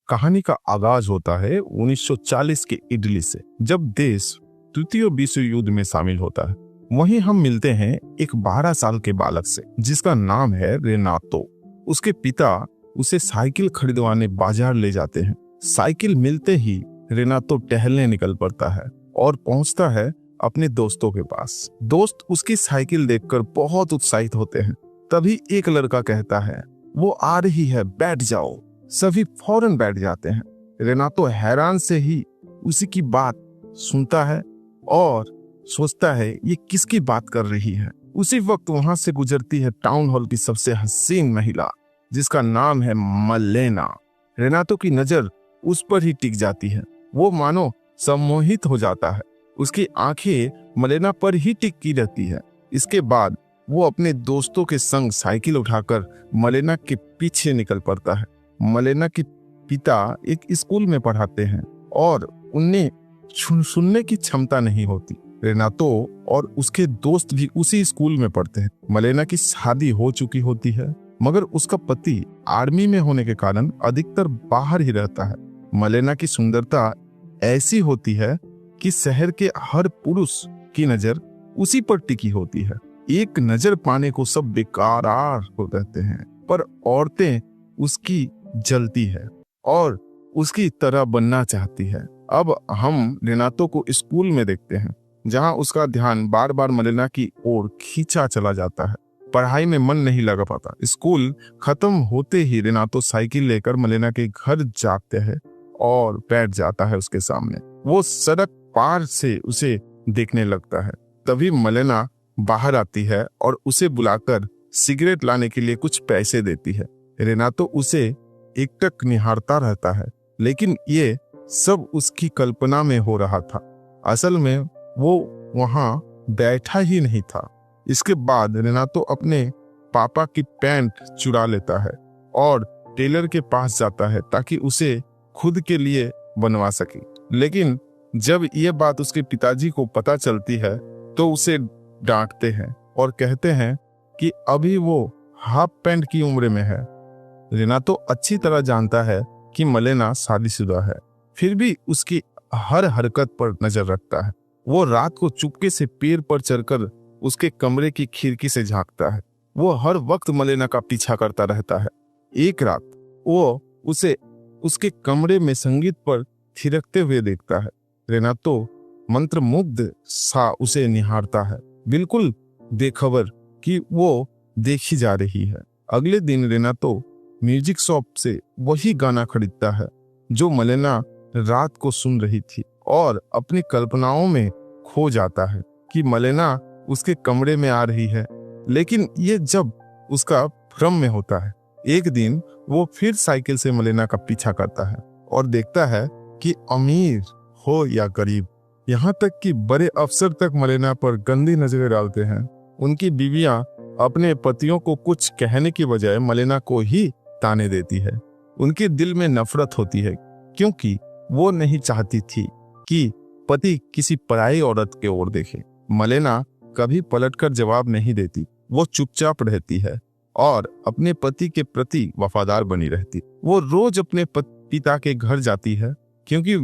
कहानी का आगाज होता है 1940 के इटली से, जब देश तृतीय विश्व युद्ध में शामिल होता है। वहीं हम मिलते हैं एक 12 साल के बालक से जिसका नाम है रेनातो। उसके पिता उसे साइकिल खरीदवाने बाजार ले जाते हैं। साइकिल मिलते ही रेनातो टहलने निकल पड़ता है और पहुंचता है अपने दोस्तों के पास। दोस्त उसकी साइकिल देखकर बहुत उत्साहित होते हैं। तभी एक लड़का कहता है, वो आ रही है, बैठ जाओ। सभी फौरन बैठ जाते हैं। रेनातो हैरान से ही उसी की बात सुनता है और सोचता है ये किसकी बात कर रही है। उसी वक्त वहां से गुजरती है टाउन हॉल की सबसे हसीन महिला जिसका नाम है मलेना। रेनातो की नजर उस पर ही टिक जाती है। वो मानो सम्मोहित हो जाता है। उसकी आंखें मलेना पर ही टिकी रहती है। इसके बाद वो अपने दोस्तों के संग साइकिल उठाकर मलेना के पीछे निकल पड़ता है। मलेना के पिता एक स्कूल में पढ़ाते हैं और उन्हें सुनने की क्षमता नहीं होती। रेनातो और उसके दोस्त भी उसी स्कूल में पढ़ते हैं। मलेना की शादी हो चुकी होती है, मगर उसका पति आर्मी में होने के कारण अधिकतर बाहर ही रहता है। मलेना की सुंदरता ऐसी होती है कि शहर के हर पुरुष की नजर उसी पर टिकी होती है। एक नजर पाने को सब बेकरार हो रहते हैं, पर औरतें उसकी जलती है और उसकी तरह बनना चाहती है। अब हम रेनातो को स्कूल में देखते हैं, जहां उसका ध्यान बार बार मलेना की ओर खींचा चला जाता है। पढ़ाई में मन नहीं लगा पाता। स्कूल खत्म होते ही रेनातो साइकिल लेकर मलेना के घर जाते हैं और बैठ जाता है उसके सामने। वो सड़क पार से उसे देखने लगता है। तभी मलेना बाहर आती है और उसे बुलाकर सिगरेट लाने के लिए कुछ पैसे देती है। रेनातो उसे एकटक निहारता रहता है, लेकिन ये सब उसकी कल्पना में हो रहा था। असल में वो वहां बैठा ही नहीं था। इसके बाद रेनातो अपने पापा की पैंट चुरा लेता है और टेलर के पास जाता है ताकि उसे खुद के लिए बनवा सके। लेकिन जब ये बात उसके पिताजी को पता चलती है तो उसे डांटते हैं और कहते हैं कि अभी वो हाफ पैंट की उम्र में है। रेनातो अच्छी तरह जानता है कि मलेना शादीशुदा है, फिर भी उसकी हर हरकत पर नजर रखता है। वो रात को चुपके से पेड़ पर चढ़कर उसके कमरे की खिड़की से झांकता है। वो हर वक्त मलेना का पीछा करता रहता है। एक रात वो उसे उसके कमरे में संगीत पर थिरकते हुए देखता है। रेनातो मंत्रमुग्ध सा उसे निहारता है, बिल्कुल बेखबर कि वो देखी जा रही है। अगले दिन रेनातो म्यूजिक शॉप से वही गाना खरीदता है जो मलेना रात को सुन रही थी और अपनी कल्पनाओं में खो जाता है कि मलेना उसके कमरे में आ रही है। लेकिन ये जब उसका भ्रम में होता है। एक दिन वो फिर साइकिल से मलेना का पीछा करता है और देखता है कि अमीर हो या गरीब, यहाँ तक कि बड़े अफसर तक मलेना पर गंदी नजरें डालते हैं। उनकी बीवियां अपने पतियों को कुछ कहने की बजाय मलेना को ही ताने देती है। उनके दिल में नफरत होती है क्योंकि वो नहीं चाहती थी कि पति किसी पराई औरत के ओर देखे। मलेना कभी पलटकर जवाब नहीं देती। वो चुपचाप रहती है और अपने पति के प्रति वफादार बनी रहती। वो रोज अपने पिता के घर जाती है क्योंकि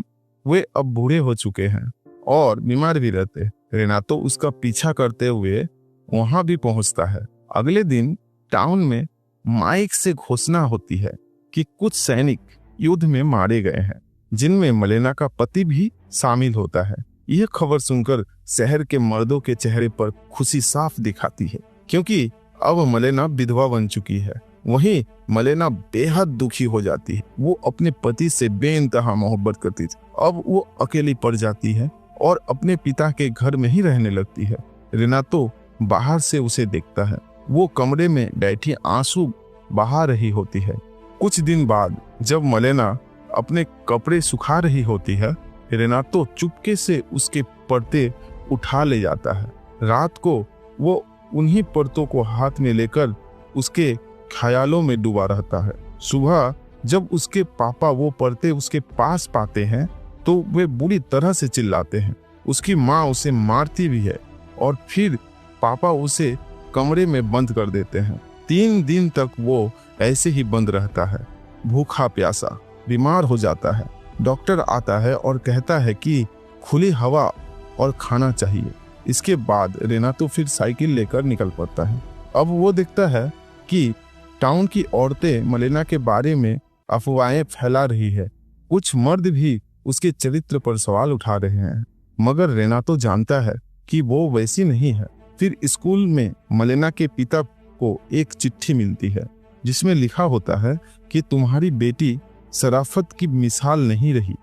वे अब बूढ़े हो चुके हैं और बीमार भी रहते। रेनातो उसका पीछा करते हुए वहां भी पहुंचता है। अगले दिन टाउन में माइक से घोषणा होती है कि कुछ सैनिक युद्ध में मारे गए हैं, जिनमें मलेना का पति भी शामिल होता है। यह खबर सुनकर शहर के मर्दों के चेहरे पर खुशी साफ दिखाती है क्योंकि अब मलेना विधवा बन चुकी है। वहीं मलेना बेहद दुखी हो जाती है। वो अपने पति से बेइंतहा मोहब्बत करती थी। अब वो अकेली पड़ जाती है और अपने पिता के घर में ही रहने लगती है। रेनातो बाहर से उसे देखता है। वो कमरे में बैठी आंसू बहा रही होती है। कुछ दिन बाद जब मलेना अपने कपड़े सुखा रही होती है, रेनातो चुपके से उसके पर्दे उठा ले जाता है। रात को वो उन्हीं पर्दों को हाथ में लेकर उसके ख्यालों में डूबा रहता है। सुबह जब उसके पापा वो पर्दे उसके पास पाते हैं तो वे बुरी तरह से चिल्लाते हैं। उसकी माँ उसे मारती भी है और फिर पापा उसे कमरे में बंद कर देते हैं। 3 दिन तक वो ऐसे ही बंद रहता है, भूखा प्यासा। बीमार हो जाता है। डॉक्टर आता है और कहता है कि खुली हवा और खाना चाहिए। इसके बाद रेनातो फिर साइकिल लेकर निकल पड़ता है। अब वो देखता है कि टाउन की औरतें मलेना के बारे में अफवाहें फैला रही है। कुछ मर्द भी उसके चरित्र पर सवाल उठा रहे हैं, मगर रेनातो जानता है कि वो वैसी नहीं है। फिर स्कूल में मलेना के पिता को एक चिट्ठी मिलती है जिसमें लिखा होता है कि तुम्हारी बेटी शराफत की मिसाल नहीं रही।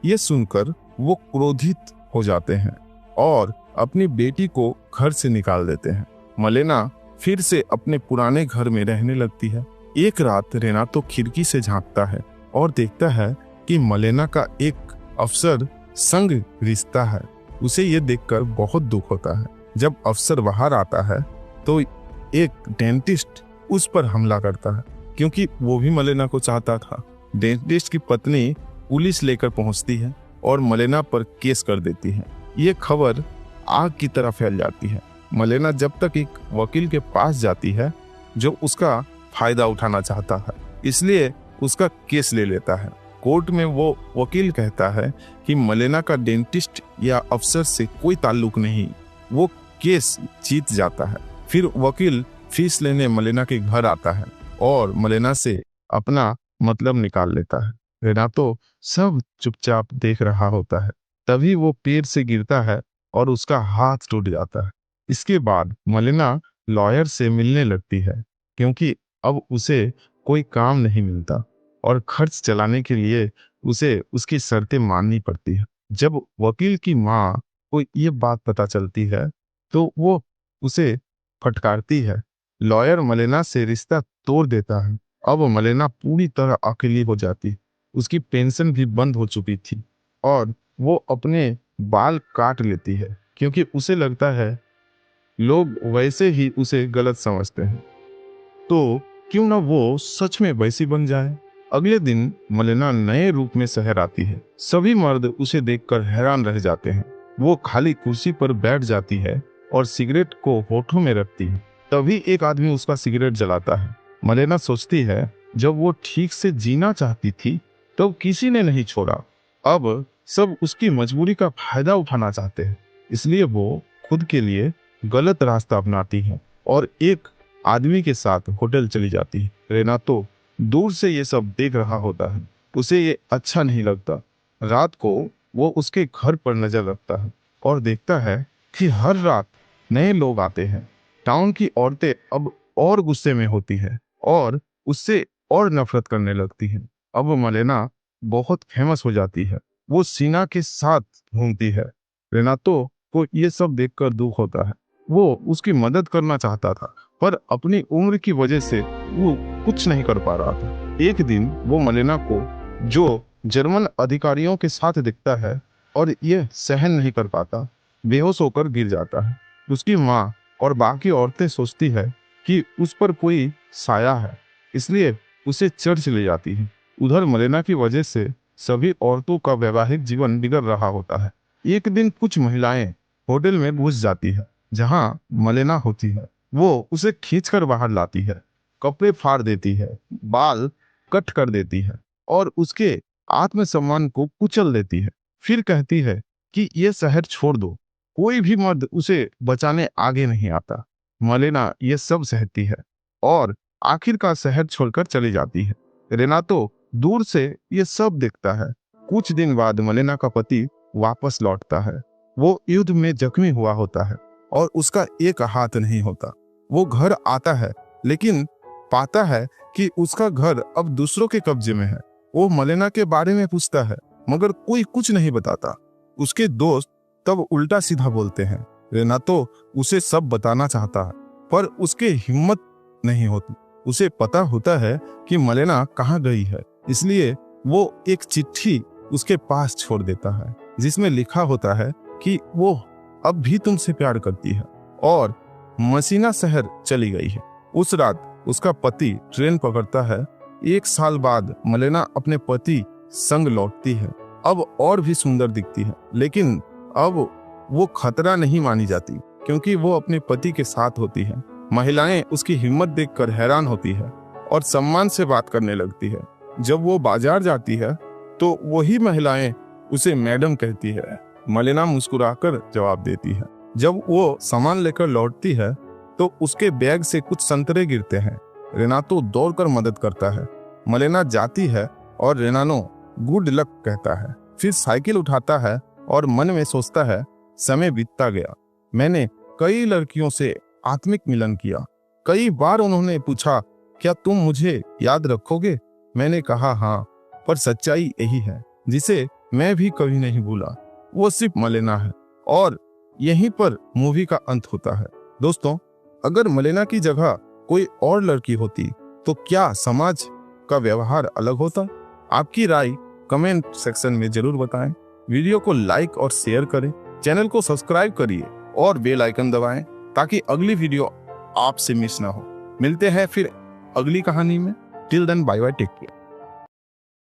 ये सुनकर वो क्रोधित हो जाते हैं और अपनी बेटी को घर से निकाल देते हैं। मलेना फिर से अपने पुराने घर में रहने लगती है। एक रात रेनातो खिड़की से झांकता है और देखता है कि मलेना का एक अफसर संग रिश्ता है। उसे ये देखकर बहुत दुख होता है। जब अफसर बाहर आता है तो एक डेंटिस्ट उस पर हमला करता है, क्योंकि वो भी मलेना को चाहता था। डेंटिस्ट की पत्नी पुलिस लेकर पहुंचती है और मलेना पर केस कर देती है। ये खबर आग की तरह फैल जाती है। मलेना जब तक एक वकील के पास जाती है जो उसका फायदा उठाना चाहता है, इसलिए उसका केस ले लेता है। कोर्ट में वो वकील कहता है कि मलेना का डेंटिस्ट या अफसर से कोई ताल्लुक नहीं। वो केस जीत जाता है। फिर वकील फीस लेने मलेना के घर आता है और मलेना से अपना मतलब निकाल लेता है। रेनातो सब चुपचाप देख रहा होता है। तभी वो पेड़ से गिरता है और उसका हाथ टूट जाता है। इसके बाद मलेना लॉयर से मिलने लगती है, क्योंकि अब उसे कोई काम नहीं मिलता और खर्च चलाने के लिए उसे उसकी शर्तें माननी पड़ती है। जब वकील की माँ को ये बात पता चलती है तो वो उसे फटकारती है। लॉयर मलेना से रिश्ता तोड़ देता है। अब मलेना पूरी तरह अकेली हो जाती। उसकी पेंशन भी बंद हो चुकी थी और वो अपने बाल काट लेती है, क्योंकि उसे लगता है लोग वैसे ही उसे गलत समझते हैं, तो क्यों ना वो सच में वैसी बन जाए। अगले दिन मलेना नए रूप में शहर आती है। सभी मर्द उसे देखकर हैरान रह जाते हैं। वो खाली कुर्सी पर बैठ जाती है और सिगरेट को होठों में रखती है। तभी एक आदमी उसका सिगरेट जलाता है। मलेना सोचती है, जब वो ठीक से जीना चाहती थी तो किसी ने नहीं छोड़ा। अब सब उसकी मजबूरी का फायदा उठाना चाहते हैं, इसलिए वो खुद के लिए गलत रास्ता अपनाती है और एक आदमी के साथ होटल चली जाती है। रेनातो दूर से ये सब देख रहा होता है। उसे ये अच्छा नहीं लगता। रात को वो उसके घर पर नजर रखता है और देखता है कि हर रात नए लोग आते हैं। टाउन की औरतें अब और गुस्से में होती है और उससे और नफरत करने लगती है। अब मलेना बहुत फेमस हो जाती है। वो सीना के साथ घूमती है। रेनातो को ये सब देखकर दुख होता है। वो उसकी मदद करना चाहता था, पर अपनी उम्र की वजह से वो कुछ नहीं कर पा रहा था। एक दिन वो मलेना को जो जर्मन अधिकारियों के साथ दिखता है और ये सहन नहीं कर पाता, बेहोश होकर गिर जाता है। उसकी माँ और बाकी औरतें सोचती है कि उस पर कोई साया है, इसलिए उसे चर्च ले जाती है। उधर मलेना की वजह से सभी औरतों का वैवाहिक जीवन बिगड़ रहा होता है। एक दिन कुछ महिलाएं होटल में घुस जाती है जहां मलेना होती है। वो उसे खींचकर बाहर लाती है, कपड़े फाड़ देती है, बाल कट कर देती है और उसके आत्मसम्मान को कुचल देती है। फिर कहती है कि ये शहर छोड़ दो, कोई भी मर्द उसे बचाने आगे नहीं आता। मलेना ये सब सहती है और आखिरकार शहर छोड़कर चली जाती है। रेनातो दूर से ये सब देखता है। कुछ दिन बाद मलेना का पति वापस लौटता है। वो युद्ध में जख्मी हुआ होता है और उसका एक हाथ नहीं होता। वो घर आता है, लेकिन पाता है कि उसका घर अब दूसरों के कब्जे में है। वो मलेना के बारे में पूछता है, मगर कोई कुछ नहीं बताता। उसके दोस्त तब उल्टा सीधा बोलते हैं। रेनातो उसे सब बताना चाहता है, पर उसके हिम्मत नहीं होती। उसे पता होता है कि मलेना कहाँ गई है, इसलिए वो एक चिट्ठी उसके पास छोड़ देता है, जिसमें लिखा होता है कि वो अब भी तुमसे प्यार करती है और मसीना शहर चली गई है। उस रात उसका पति ट्रेन पकड़ता है। एक साल बाद मलेना अपने पति संग लौटती है। अब और भी सुंदर दिखती है, लेकिन अब वो खतरा नहीं मानी जाती, क्योंकि वो अपने पति के साथ होती है। महिलाएं उसकी हिम्मत देखकर हैरान होती है और सम्मान से बात करने लगती है। जब वो बाजार जाती है तो वही महिलाएं उसे मैडम कहती है। मलेना मुस्कुराकर जवाब देती है। जब वो सामान लेकर लौटती है तो उसके बैग से कुछ संतरे गिरते हैं। रेनातो दौड़कर मदद करता है। मलेना जाती है और रेनानो गुड लक कहता है। फिर साइकिल उठाता है और मन में सोचता है, समय बीतता गया। मैंने कई लड़कियों से आत्मिक मिलन किया। कई बार उन्होंने पूछा, क्या तुम मुझे याद रखोगे? मैंने कहा हाँ, पर सच्चाई यही है जिसे मैं भी कभी नहीं भूला। वो सिर्फ मलेना है। और यहीं पर मूवी का अंत होता है। दोस्तों, अगर मलेना की जगह कोई और लड़की होती तो क्या समाज का व्यवहार अलग होता? आपकी राय कमेंट सेक्शन में जरूर बताएं। वीडियो को लाइक और शेयर करें, चैनल को सब्सक्राइब करिए और बेल आइकन दबाएं ताकि अगली वीडियो आपसे मिस ना हो। मिलते हैं फिर अगली कहानी में। Till then bye bye, take care.